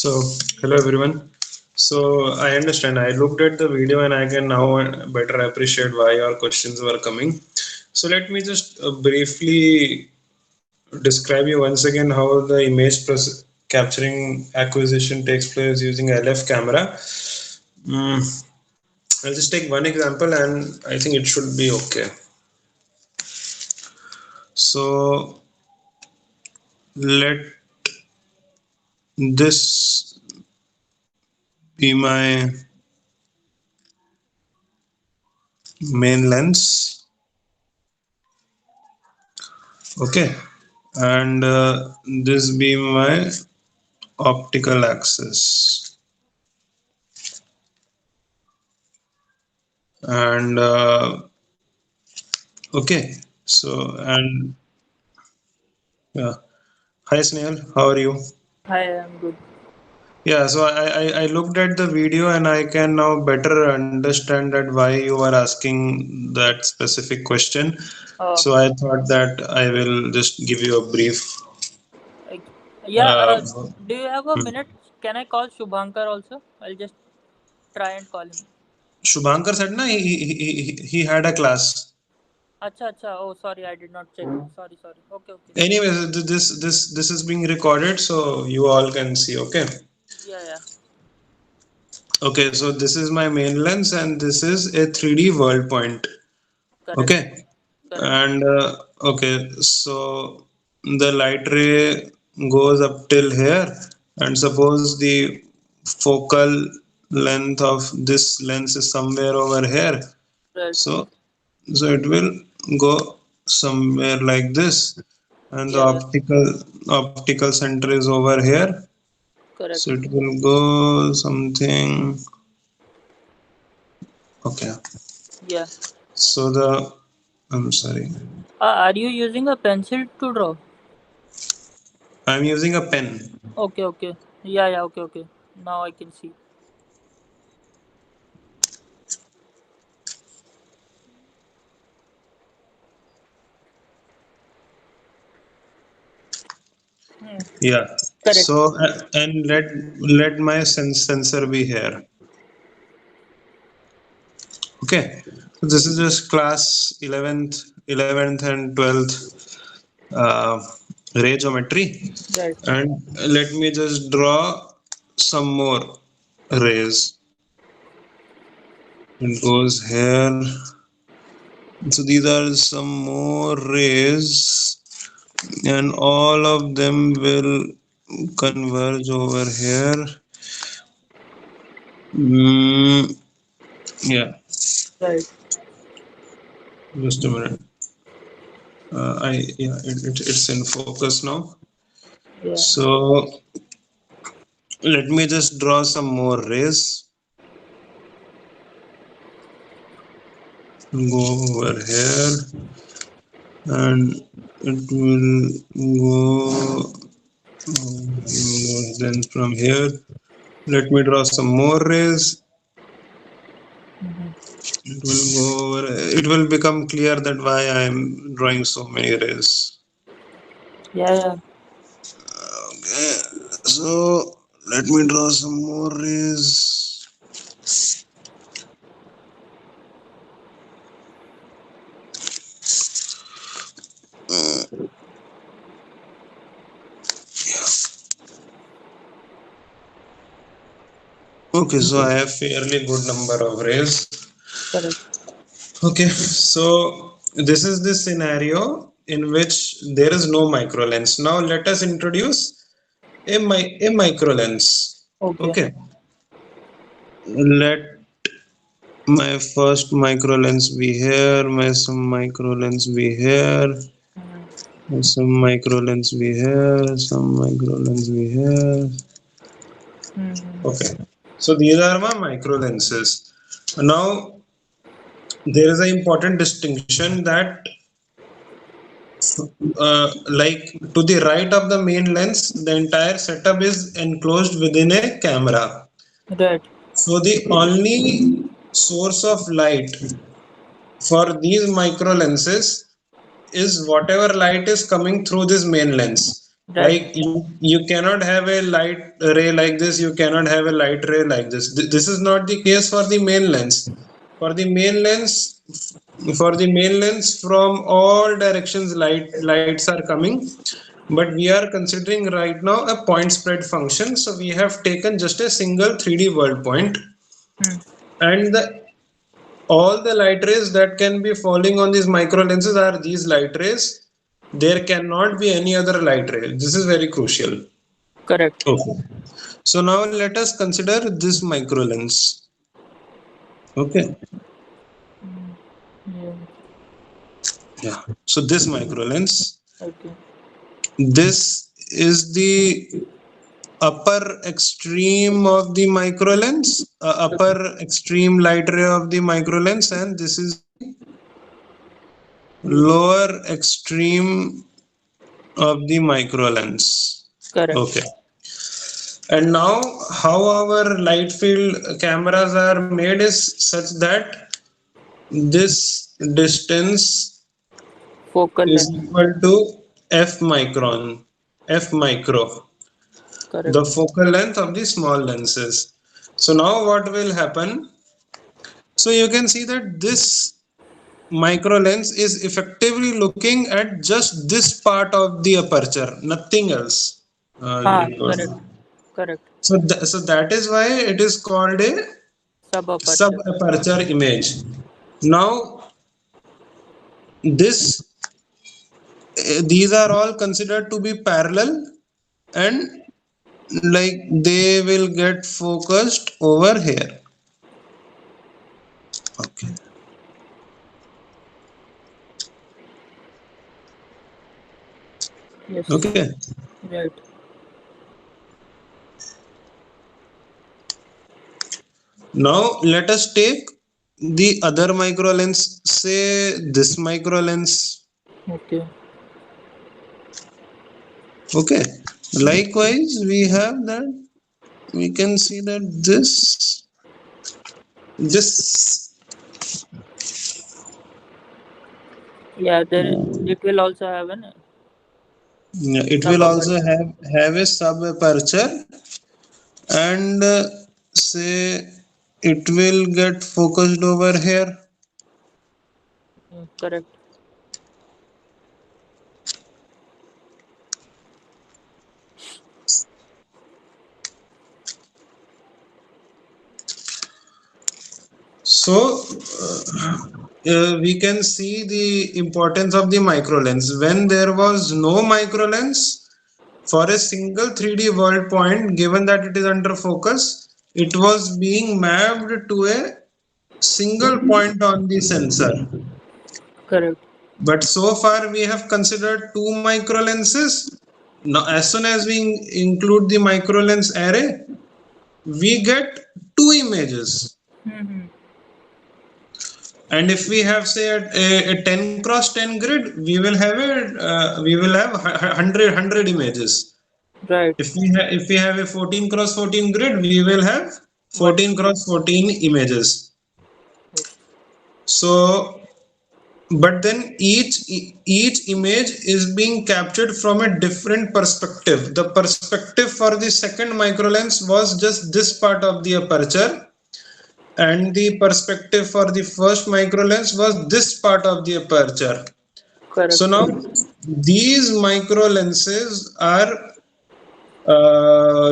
So, hello everyone. So, I understand. I looked at the video and I can now better appreciate why your questions were coming. So, let me just briefly describe you once again how the capturing acquisition takes place using LF camera. Mm, I'll just take one example and I think it should be okay. So, let this be my main lens. Okay, and this be my optical axis, and okay, so and yeah. Hi Snail, how are you? Hi, I'm good. Yeah, so I looked at the video and I can now better understand that why you were asking that specific question. Uh, So I thought that I will just give you a brief. I, yeah. Uh, Do you have a hmm. minute? Can I call Shubhankar also? I'll just try and call him. Shubhankar said na he had a class. Acha, acha. Oh, sorry, I did not check. Sorry, sorry. Okay, okay. Anyways, this is being recorded, so you all can see. Okay. Yeah, yeah. Okay, so this is my main lens and this is a 3D world point. Correct, Okay. correct. And okay, so the light ray goes up till here, and suppose the focal length of this lens is somewhere over here. Right. So so it will go somewhere like this, and the Yeah, yeah. optical center is over here. So Correct. it will go something. Okay. Yeah. So I'm sorry. Are you using a pencil to draw? I'm using a pen. Okay, okay. Yeah, yeah. Okay, okay. Now I can see. Hmm. Yeah. Correct. So and let my sensor be here. Okay. So this is just class 11th and 12th ray geometry. Right. And let me just draw some more rays. It goes here. So these are some more rays, and all of them will converge over here. Mm, yeah, Right. just a minute. It's in focus now. Yeah. So let me just draw some more rays. Go over here, and it will go. Then from here, let me draw some more rays. Hmm. It will go over. It will become clear that why I am drawing so many rays. Yeah, yeah. Okay, so let me draw some more rays. Okay, so I have fairly good number of rays. Correct. Okay, so this is the scenario in which there is no micro lens. Now let us introduce a micro lens. Okay. Okay, let my first micro lens be here, my some micro lens be here, Hmm. some micro lens be here, some micro lens be here. Hmm. Okay, so these are my micro lenses. Now there is an important distinction that like to the right of the main lens, the entire setup is enclosed within a camera. Right. So the only source of light for these micro lenses is whatever light is coming through this main lens. Right. Like you cannot have a light ray like this, you cannot have a light ray like this. This is not the case for the main lens. For the main lens, from all directions lights are coming, but we are considering right now a point spread function. So we have taken just a single 3D world point, Hmm. and all the light rays that can be falling on these micro lenses are these light rays. There cannot be any other light ray. This is very crucial. Correct. Okay. So now let us consider this micro lens. Okay. Yeah. Yeah. So this micro lens, Okay. this is the upper extreme of the micro lens, upper extreme light ray of the micro lens, and this is lower extreme of the micro lens. Correct. Okay. And now how our light field cameras are made is such that this distance Focal is length. equal to f micron, f micro, Correct. the focal length of the small lenses. So now what will happen? So you can see that this micro lens is effectively looking at just this part of the aperture, nothing else. Correct. Correct. So that is why it is called a Sub sub aperture. aperture image. Now this these are all considered to be parallel, and like they will get focused over here. Okay. Yes. Okay. Right. Now let us take the other micro lens, say this micro lens. Okay. Okay. Likewise, we have that. We can see that this Yeah. There. It will also have an it sub will also aperture. have a sub aperture, and say it will get focused over here. Correct. So we can see the importance of the micro lens. When there was no micro lens, for a single 3D world point, given that it is under focus, it was being mapped to a single point on the sensor. Correct. But so far we have considered two micro lenses. Now, as soon as we include the micro lens array, we get two images. Mm-hmm. And if we have say a 10 cross 10 grid, we will have 100 images. Right. If we have a 14 cross 14 grid, we will have 14 cross 14 images. Yes. So but then each image is being captured from a different perspective. The perspective for the second micro lens was just this part of the aperture, and the perspective for the first micro lens was this part of the aperture. Correct. So now these micro lenses are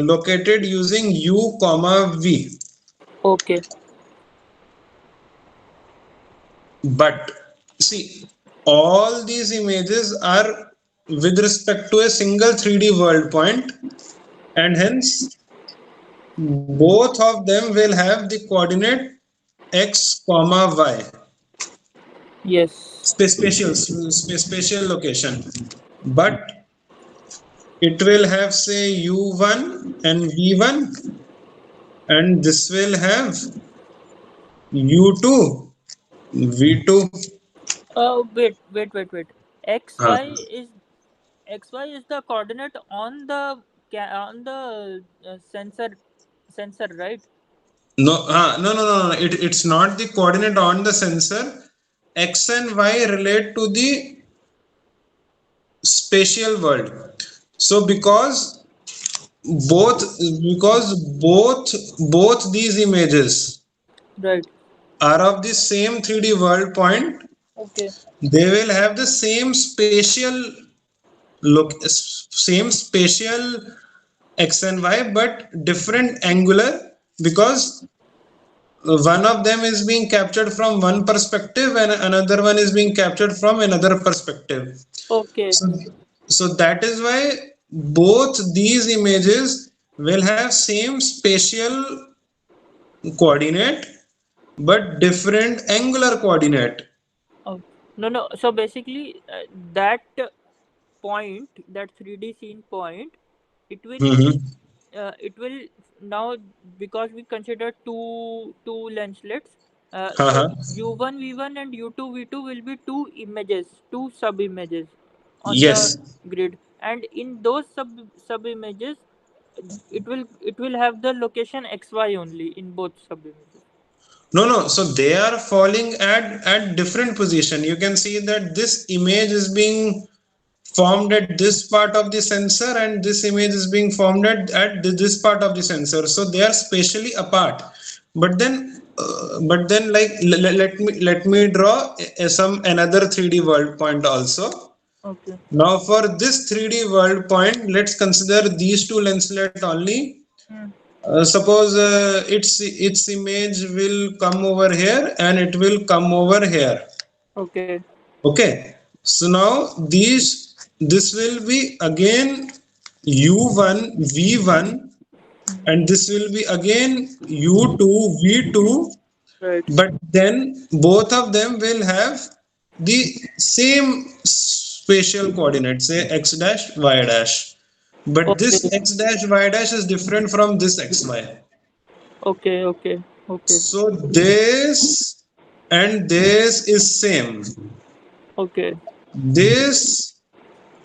located using u comma v. Okay. But see, all these images are with respect to a single 3D world point, and hence both of them will have the coordinate x comma y, Yes. spatial location. But it will have say u1 and v1, and this will have u2 v2. Wait. uh, XY is the coordinate on the sensor, right? no. It's not the coordinate on the sensor. X and Y relate to the spatial world. So both both these images Right. are of the same 3D world point, Okay. they will have the same spatial look, same spatial x and y, but different angular, because one of them is being captured from one perspective and another one is being captured from another perspective. Okay. So that is why both these images will have same spatial coordinate but different angular coordinate. Oh, no, no. So basically, that point, that 3D scene point, it will, Mhm. it will now, because we consider two lenslets. So Haha. U1 V1 and U2 V2 will be two images, two sub images on the Yes. grid, and in those sub images, it will have the location XY only in both sub images. No, no. So they are falling at different position. You can see that this image is being formed at this part of the sensor and this image is being formed at this part of the sensor, so they are spatially apart. But then like let me draw some another 3D world point also. Okay. Now for this 3D world point, let's consider these two lenslets only. Hmm. Suppose its image will come over here and it will come over here. Okay. Okay, so now this will be again U1 V1 and this will be again U2 V2, Right. but then both of them will have the same spatial coordinates, say x dash y dash, but Okay. this x dash y dash is different from this xy. Okay. Okay. Okay. So this and this is same, Okay. this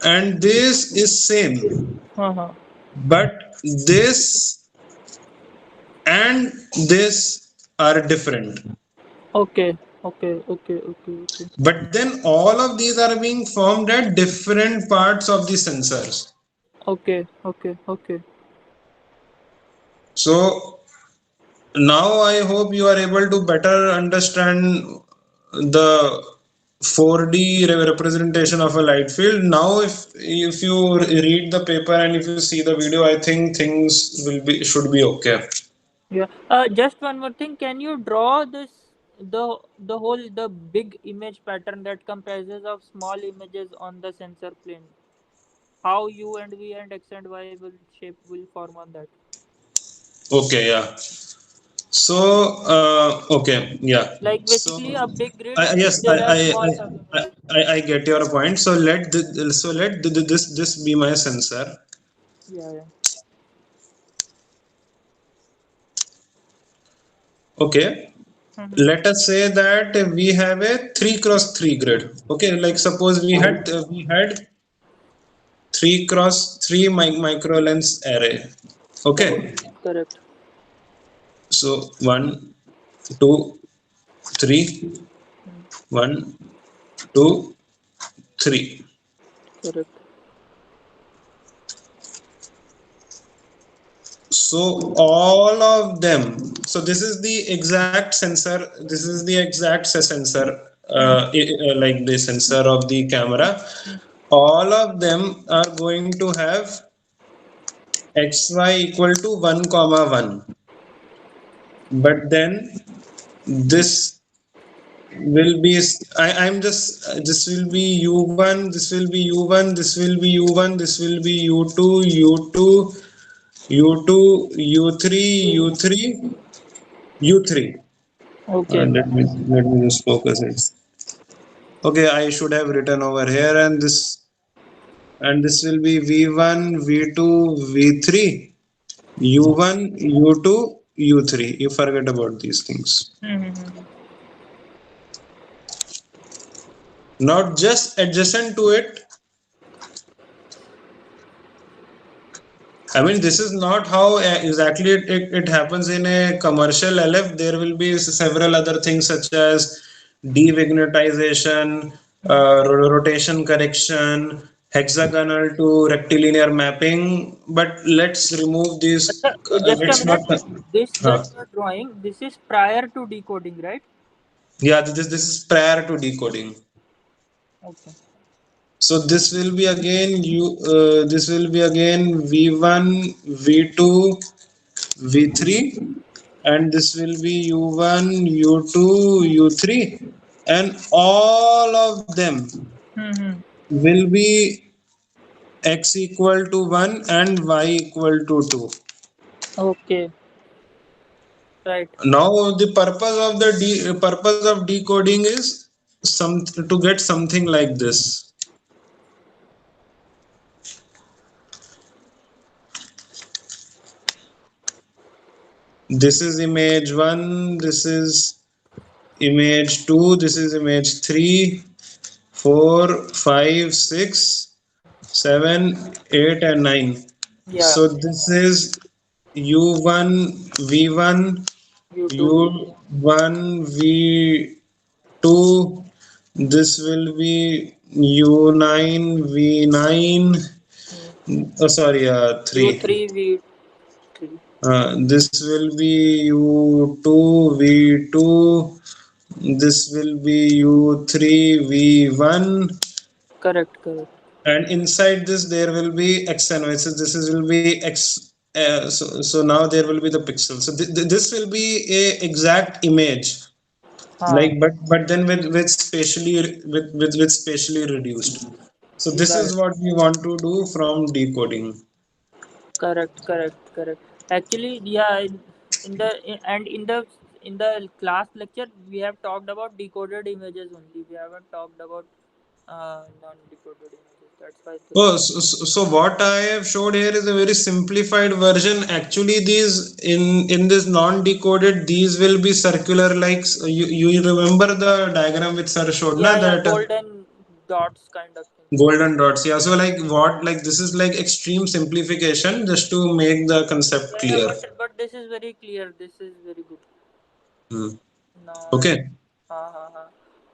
and this is same, Uh-huh. but this and this are different. Okay. Okay. Okay. Okay. Okay. But then all of these are being formed at different parts of the sensors. Okay. Okay. Okay. So now I hope you are able to better understand the 4D representation of a light field. Now, if you read the paper and if you see the video, I think things should be okay. Yeah. Just one more thing. Can you draw the big image pattern that comprises of small images on the sensor plane? How U and V and X and Y will form on that? Okay, yeah. So, okay, yeah. Like So, basically a big grid and yes, there are small sub images. I get your point. So let this be my sensor. Yeah. Yeah. Okay. Mm-hmm. Let us say that we have a 3x3 grid. Okay, like suppose we had 3x3 micro lens array. Okay. Correct. So 1, 2, 3, 1, 2, 3. Correct. So all of them. So this is the exact sensor. This is the exact sensor, like the sensor of the camera. All of them are going to have xy equal to 1 comma 1, but then this will be I'm just this will be u1, this will be u1, this will be u1, this will be u2, u2, u2, u3, u3, u3. Okay. Let me just focus it. Okay, I should have written over here, and this will be v1, v2, v3, u1, u2, u3. You forget about these things. Mm-hmm. Not just adjacent to it. I mean, this is not how exactly it happens in a commercial LF. There will be several other things such as devignetization, rotation correction, hexagonal to rectilinear mapping. But let's remove these. Just a Let's not. minute. This Huh. that you are drawing, this is prior to decoding, right? Yeah, this is prior to decoding. Okay. So this will be again this will be again v1, v2, v3, and this will be u1, u2, u3, and all of them Mm-hmm. will be x equal to 1 and y equal to 2. Okay. Right. Now the purpose of the purpose of decoding is to get something like this. This is image 1, this is image 2, this is image 3, 4, 5, 6, 7, 8, and 9. Yeah. So this is u1, v1, YouTube. u1, v2. This will be u9, v9. Oh, sorry, 3. U3 V3. This will be u2, v2. This will be u3, v1. Correct. Correct. And inside this there will be x and y. So this will be x. So now there will be the pixel. So this will be a exact image, like but then with spatially with spatially reduced. So this Right. is what we want to do from decoding. Correct. Correct. Correct. Actually, yeah. In the and in the class lecture, we have talked about decoded images only. We haven't talked about non-decoded images. That's why this. Oh, so what I have showed here is a very simplified version. Actually, these in this non-decoded, these will be circular. Like you remember the diagram which sir showed, na, Yeah. Yeah. that Golden dots kind of thing. golden dots. Yeah. So like what, like this is like extreme simplification just to make the concept Yeah. Yeah. clear. But this is very clear. This is very good. Hmm. No. Okay.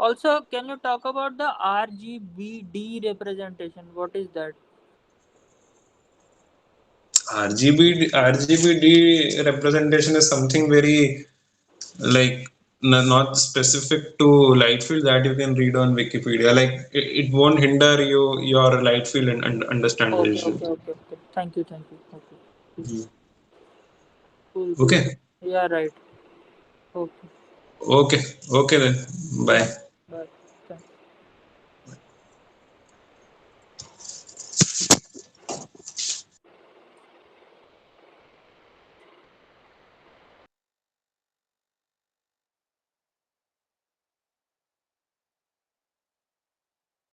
Also, can you talk about the RGBD representation? What is that? RGBD representation is something very like not specific to light field that you can read on Wikipedia. Like it won't hinder your light field and understand Okay, vision. okay, okay, okay. Thank you, thank you. Okay. Mhm. Cool, cool. Okay. Yeah, right. Okay. Okay. Okay then. Bye.